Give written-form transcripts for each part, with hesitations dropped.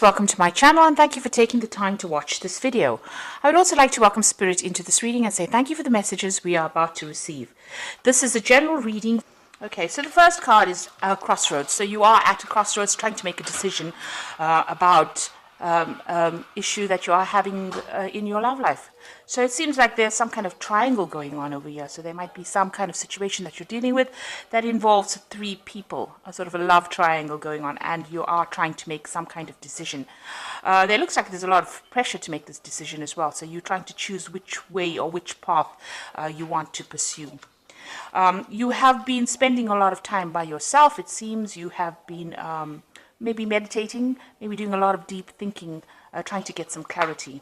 Welcome to my channel and thank you for taking the time to watch this video. I would also like to welcome Spirit into this reading and say thank you for the messages we are about to receive. This is a general reading. Okay, so the first card is Crossroads. So you are at a crossroads trying to make a decision about issue that you are having in your love life. So it seems like there's some kind of triangle going on over here. So there might be some kind of situation that you're dealing with that involves three people, a sort of a love triangle going on, and you are trying to make some kind of decision. There looks like there's a lot of pressure to make this decision as well. So you're trying to choose which way or which path you want to pursue. You have been spending a lot of time by yourself. It seems you have been maybe meditating, maybe doing a lot of deep thinking, trying to get some clarity.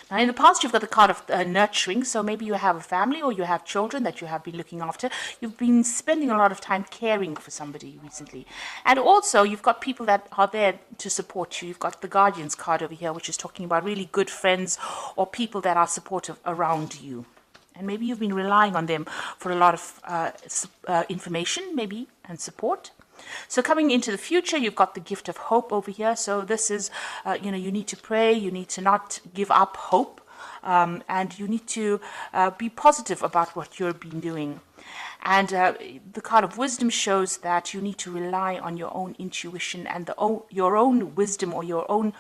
Now, in the past, you've got the card of nurturing, so maybe you have a family or you have children that you have been looking after. You've been spending a lot of time caring for somebody recently. And also, you've got people that are there to support you. You've got the Guardians card over here, which is talking about really good friends or people that are supportive around you. And maybe you've been relying on them for a lot of information, maybe, and support. So coming into the future, you've got the gift of hope over here. So this is, you need to pray. You need to not give up hope. And you need to be positive about what you've been doing. And the card of wisdom shows that you need to rely on your own intuition and your own wisdom or your own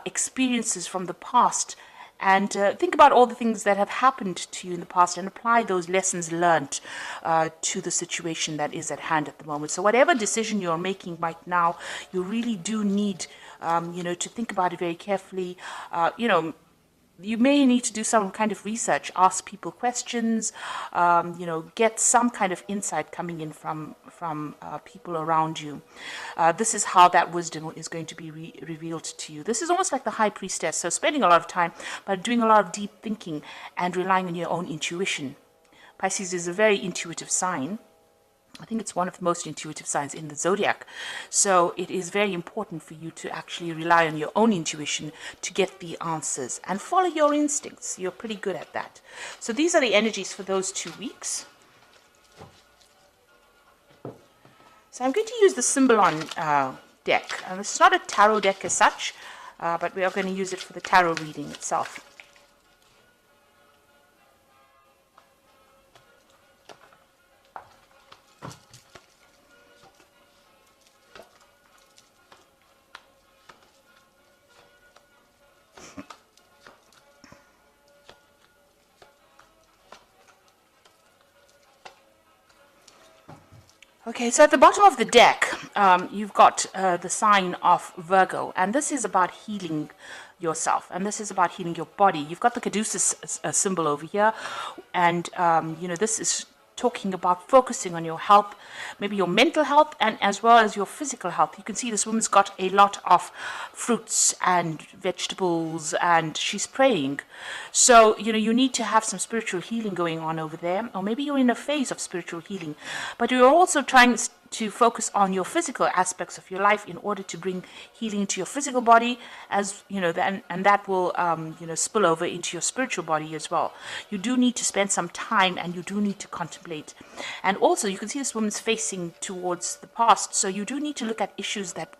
experiences from the past. And think about all the things that have happened to you in the past and apply those lessons learned to the situation that is at hand at the moment. So whatever decision you're making right now, you really do need, to think about it very carefully. You may need to do some kind of research, ask people questions, get some kind of insight coming in from people around you. This is how that wisdom is going to be revealed to you. This is almost like the high priestess, so spending a lot of time, but doing a lot of deep thinking and relying on your own intuition. Pisces is a very intuitive sign. I think it's one of the most intuitive signs in the zodiac. So it is very important for you to actually rely on your own intuition to get the answers and follow your instincts. You're pretty good at that. So these are the energies for those 2 weeks. So I'm going to use the Symbolon deck. And it's not a tarot deck as such, but we are going to use it for the tarot reading itself. Okay, so at the bottom of the deck, you've got the sign of Virgo, and this is about healing yourself, and this is about healing your body. You've got the caduceus symbol over here, and, this is talking about focusing on your health, maybe your mental health, and as well as your physical health. You can see this woman's got a lot of fruits and vegetables, and she's praying. So, you need to have some spiritual healing going on over there, or maybe you're in a phase of spiritual healing, but you're also trying to focus on your physical aspects of your life in order to bring healing to your physical body, as and that will spill over into your spiritual body as well. You do need to spend some time, and you do need to contemplate. And also you can see this woman's facing towards the past, so you do need to look at issues that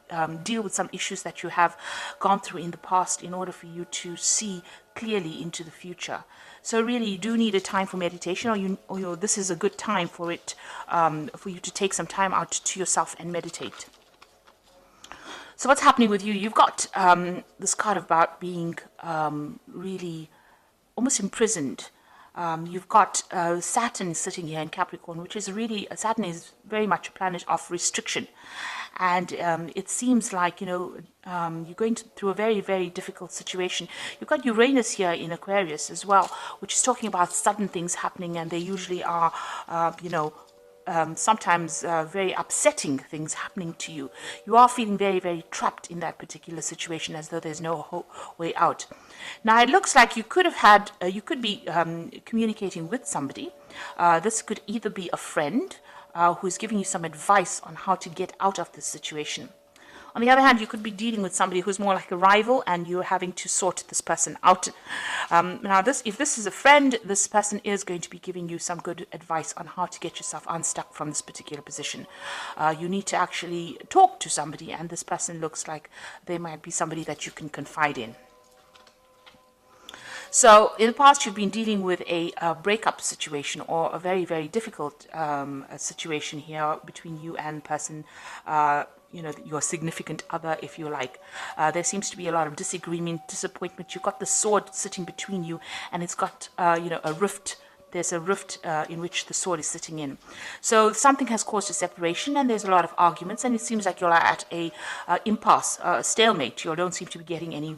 deal with some issues that you have gone through in the past in order for you to see clearly into the future. So really, you do need a time for meditation, or this is a good time for it, for you to take some time out to yourself and meditate. So what's happening with you? You've got this card about being really almost imprisoned. You've got Saturn sitting here in Capricorn, which is really, Saturn is very much a planet of restriction. And it seems like, you're going through a very, very difficult situation. You've got Uranus here in Aquarius as well, which is talking about sudden things happening, and they usually are, sometimes very upsetting things happening to you. You are feeling very, very trapped in that particular situation, as though there's no way out. Now, it looks like you could have had, you could be communicating with somebody. This could either be a friend who's giving you some advice on how to get out of this situation. On the other hand, you could be dealing with somebody who's more like a rival, and you're having to sort this person out. Now, if this is a friend, this person is going to be giving you some good advice on how to get yourself unstuck from this particular position. You need to actually talk to somebody, and this person looks like they might be somebody that you can confide in. So in the past, you've been dealing with a breakup situation, or a very, very difficult situation here between you and the person, your significant other, if you like. There seems to be a lot of disagreement, disappointment. You've got the sword sitting between you, and it's got, a rift. There's a rift in which the sword is sitting in. So something has caused a separation, and there's a lot of arguments, and it seems like you're at a impasse, a stalemate. You don't seem to be getting any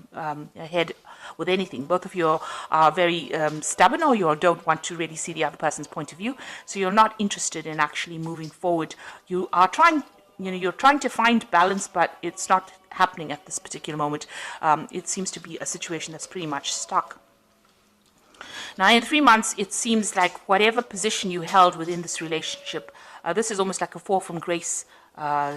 ahead with anything. Both of you are very stubborn, or you don't want to really see the other person's point of view. So you're not interested in actually moving forward. You are trying, you're trying to find balance, but it's not happening at this particular moment. It seems to be a situation that's pretty much stuck. Now, in 3 months, it seems like whatever position you held within this relationship, this is almost like a fall from grace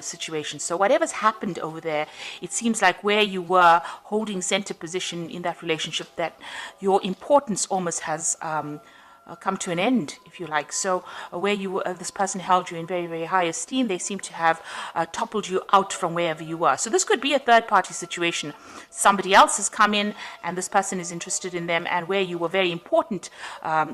situation. So whatever's happened over there, it seems like where you were holding center position in that relationship, that your importance almost has come to an end, if you like. So where you were, this person held you in very, very high esteem, they seem to have toppled you out from wherever you were. So this could be a third-party situation. Somebody else has come in, and this person is interested in them, and where you were very important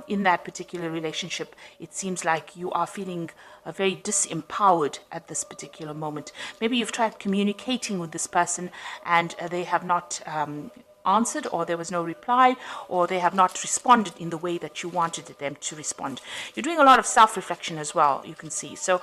in that particular relationship, it seems like you are feeling very disempowered at this particular moment. Maybe you've tried communicating with this person, and they have not answered, or there was no reply, or they have not responded in the way that you wanted them to respond. You're doing a lot of self-reflection as well, you can see. So,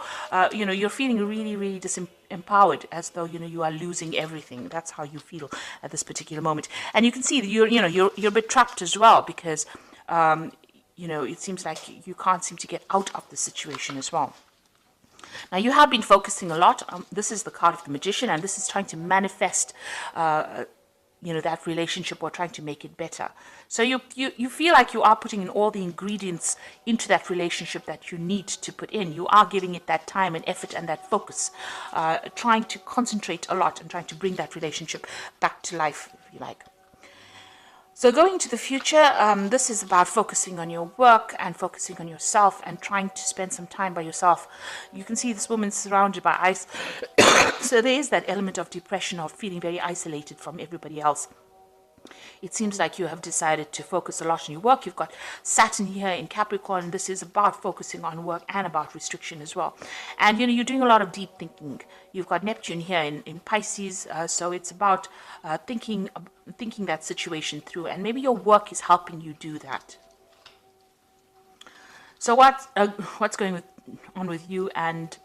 you're feeling really, really disempowered, as though, you are losing everything. That's how you feel at this particular moment. And you can see that you're a bit trapped as well, because, it seems like you can't seem to get out of the situation as well. Now, you have been focusing a lot. This is the card of the Magician, and this is trying to manifest that relationship, or trying to make it better. So you feel like you are putting in all the ingredients into that relationship that you need to put in. You are giving it that time and effort and that focus, trying to concentrate a lot and trying to bring that relationship back to life, if you like. So going into the future, this is about focusing on your work and focusing on yourself and trying to spend some time by yourself. You can see this woman surrounded by ice. So there is that element of depression, of feeling very isolated from everybody else. It seems like you have decided to focus a lot on your work. You've got Saturn here in Capricorn. This is about focusing on work and about restriction as well. And, you're doing a lot of deep thinking. You've got Neptune here in Pisces. So it's about thinking that situation through. And maybe your work is helping you do that. So what's going on with you? And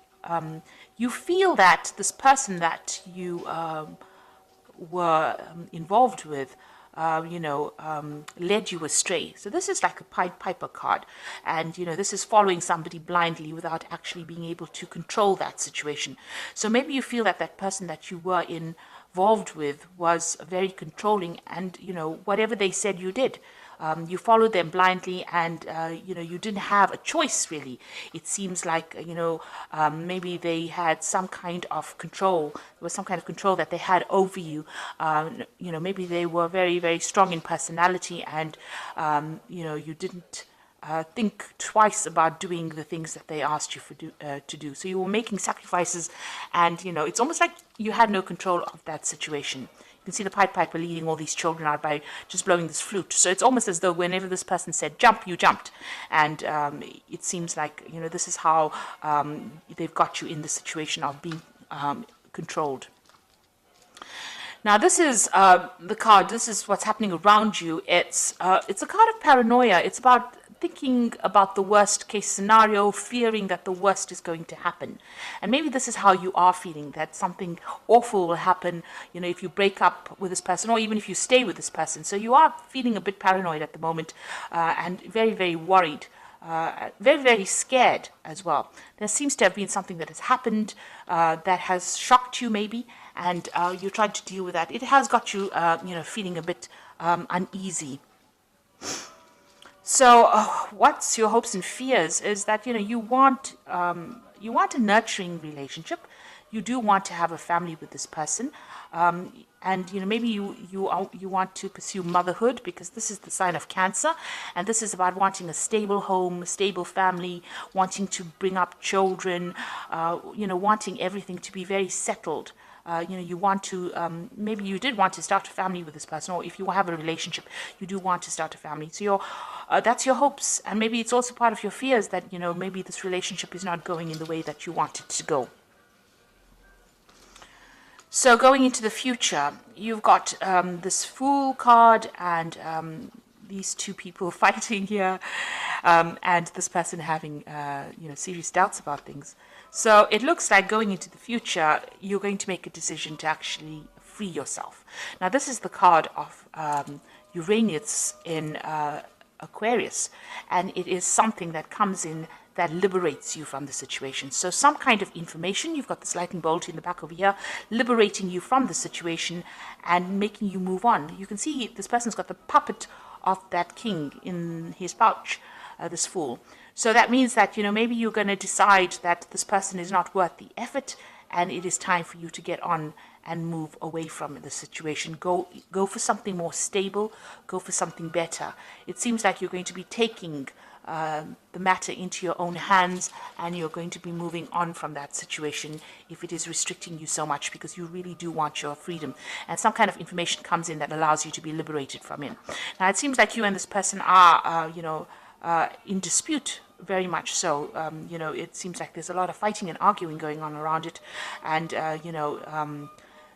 you feel that this person that you were involved with, led you astray. So this is like a Pied Piper card. And, this is following somebody blindly without actually being able to control that situation. So maybe you feel that that person that you were involved with was very controlling, and, whatever they said you did. You followed them blindly, and, you didn't have a choice, really. It seems like, maybe they had some kind of control. There was some kind of control that they had over you. Maybe they were very, very strong in personality, and, you didn't think twice about doing the things that they asked you to do. So you were making sacrifices, and, it's almost like you had no control of that situation. You can see the Pied Piper leading all these children out by just blowing this flute. So it's almost as though whenever this person said jump, you jumped. And it seems like, this is how they've got you in the situation of being controlled. Now, this is the card. This is what's happening around you. It's a card of paranoia. It's about thinking about the worst case scenario, fearing that the worst is going to happen. And maybe this is how you are feeling, that something awful will happen, if you break up with this person, or even if you stay with this person. So you are feeling a bit paranoid at the moment, and very, very worried, very, very scared as well. There seems to have been something that has happened that has shocked you maybe, and you're trying to deal with that. It has got you, feeling a bit uneasy. So what's your hopes and fears is that, you want a nurturing relationship. you do want to have a family with this person. And maybe you want to pursue motherhood, because this is the sign of Cancer, and this is about wanting a stable home, a stable family, wanting to bring up children, wanting everything to be very settled. You want to, maybe you did want to start a family with this person, or if you have a relationship, you do want to start a family. So that's your hopes, and maybe it's also part of your fears that, maybe this relationship is not going in the way that you want it to go. So going into the future, you've got this Fool card and these two people fighting here, and this person having serious doubts about things. So it looks like going into the future, you're going to make a decision to actually free yourself. Now this is the card of Uranus in Aquarius, and it is something that comes in that liberates you from the situation. So some kind of information, you've got this lightning bolt in the back over here, liberating you from the situation and making you move on. You can see this person's got the puppet of that king in his pouch, this Fool. So that means that, maybe you're going to decide that this person is not worth the effort, and it is time for you to get on and move away from the situation. Go for something more stable, go for something better. It seems like you're going to be taking the matter into your own hands, and you're going to be moving on from that situation if it is restricting you so much, because you really do want your freedom, and some kind of information comes in that allows you to be liberated from it. Now it seems like you and this person are in dispute, very much so. It seems like there's a lot of fighting and arguing going on around it, and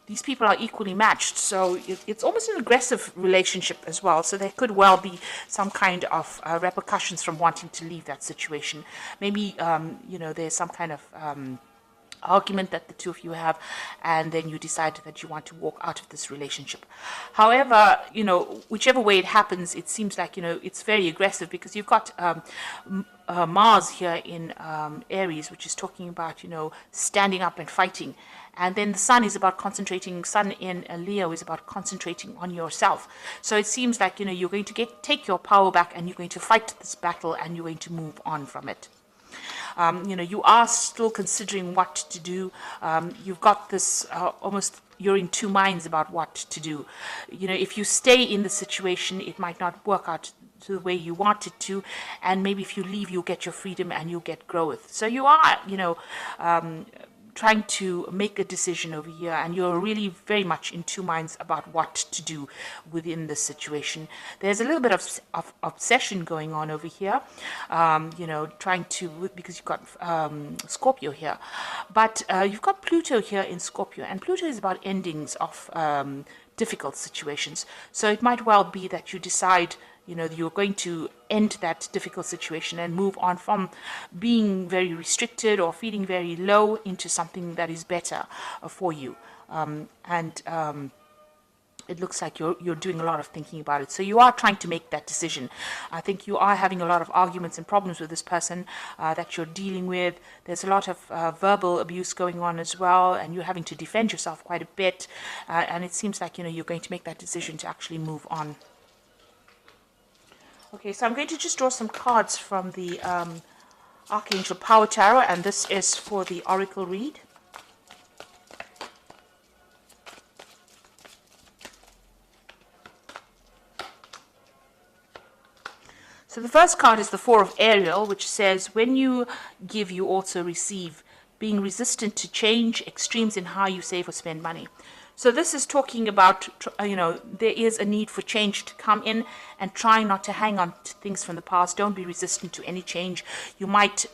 these people are equally matched, so it's almost an aggressive relationship as well. So there could well be some kind of repercussions from wanting to leave that situation. Maybe there's some kind of argument that the two of you have, and then you decide that you want to walk out of this relationship. However, whichever way it happens, it seems like it's very aggressive, because you've got Mars here in Aries, which is talking about standing up and fighting. And then the Sun is about concentrating. Sun in Leo is about concentrating on yourself. So it seems like you're going to take your power back, and you're going to fight this battle, and you're going to move on from it. You are still considering what to do. You've got this almost, you're in two minds about what to do. If you stay in the situation, it might not work out to the way you want it to, and maybe if you leave, you'll get your freedom and you'll get growth. So you are, trying to make a decision over here, and you're really very much in two minds about what to do within this situation. There's a little bit of obsession going on over here, trying to, because you've got Scorpio here, but you've got Pluto here in Scorpio, and Pluto is about endings of difficult situations. So it might well be that you decide you're going to end that difficult situation and move on from being very restricted or feeling very low into something that is better for you. It looks like you're doing a lot of thinking about it. So you are trying to make that decision. I think you are having a lot of arguments and problems with this person that you're dealing with. There's a lot of verbal abuse going on as well, and you're having to defend yourself quite a bit. And it seems like you're going to make that decision to actually move on. Okay, so I'm going to just draw some cards from the Archangel Power Tarot, and this is for the Oracle read. So the first card is the Four of Ariel, which says, when you give, you also receive, being resistant to change, extremes in how you save or spend money. So this is talking about, there is a need for change to come in, and try not to hang on to things from the past. Don't be resistant to any change. You might,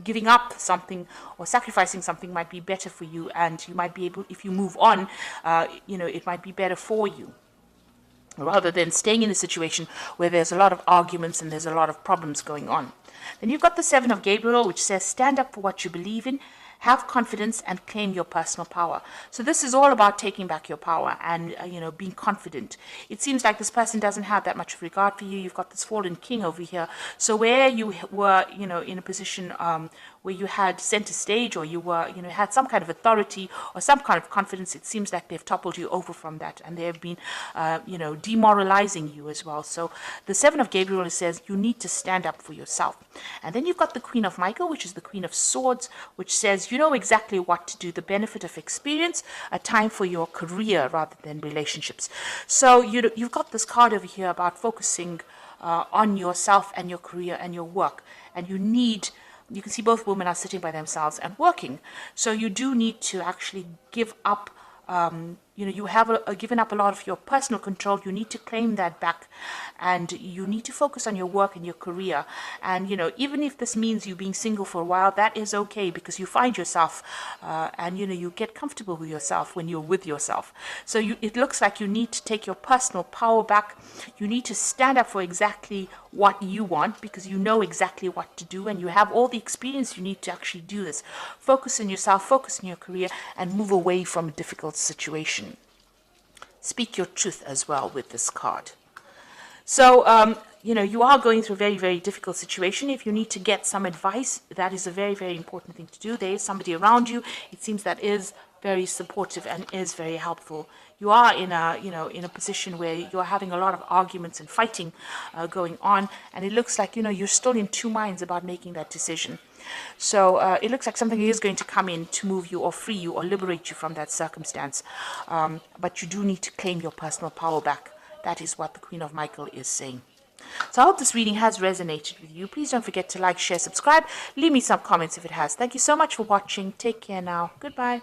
giving up something or sacrificing something might be better for you, and you might be able, if you move on, it might be better for you, rather than staying in a situation where there's a lot of arguments and there's a lot of problems going on. Then you've got the Seven of Gabriel, which says, stand up for what you believe in, have confidence, and claim your personal power. So this is all about taking back your power and, being confident. It seems like this person doesn't have that much regard for you. You've got this fallen king over here. So where you were, in a position where you had center stage, or you were, had some kind of authority or some kind of confidence. It seems like they've toppled you over from that, and they have been, demoralizing you as well. So the Seven of Gabriel says you need to stand up for yourself. And then you've got the Queen of Michael, which is the Queen of Swords, which says you know exactly what to do, the benefit of experience, a time for your career rather than relationships. So you've got this card over here about focusing on yourself and your career and your work. And you can see both women are sitting by themselves and working. So you do need to actually give up. You have given up a lot of your personal control. You need to claim that back, and you need to focus on your work and your career. And even if this means you being single for a while, that is okay, because you find yourself, and you get comfortable with yourself when you're with yourself. So it looks like you need to take your personal power back. You need to stand up for exactly what you want, because you know exactly what to do, and you have all the experience you need to actually do this. Focus on yourself, focus on your career, and move away from a difficult situation. Speak your truth as well with this card. So, you are going through a very, very difficult situation. If you need to get some advice, that is a very, very important thing to do. There is somebody around you, it seems, that is very supportive and is very helpful. You are in a position where you're having a lot of arguments and fighting going on, and it looks like, you're still in two minds about making that decision. So it looks like something is going to come in to move you or free you or liberate you from that circumstance. But you do need to claim your personal power back. That is what the Queen of Michael is saying. So I hope this reading has resonated with you. Please don't forget to like, share, subscribe. Leave me some comments if it has. Thank you so much for watching. Take care now. Goodbye.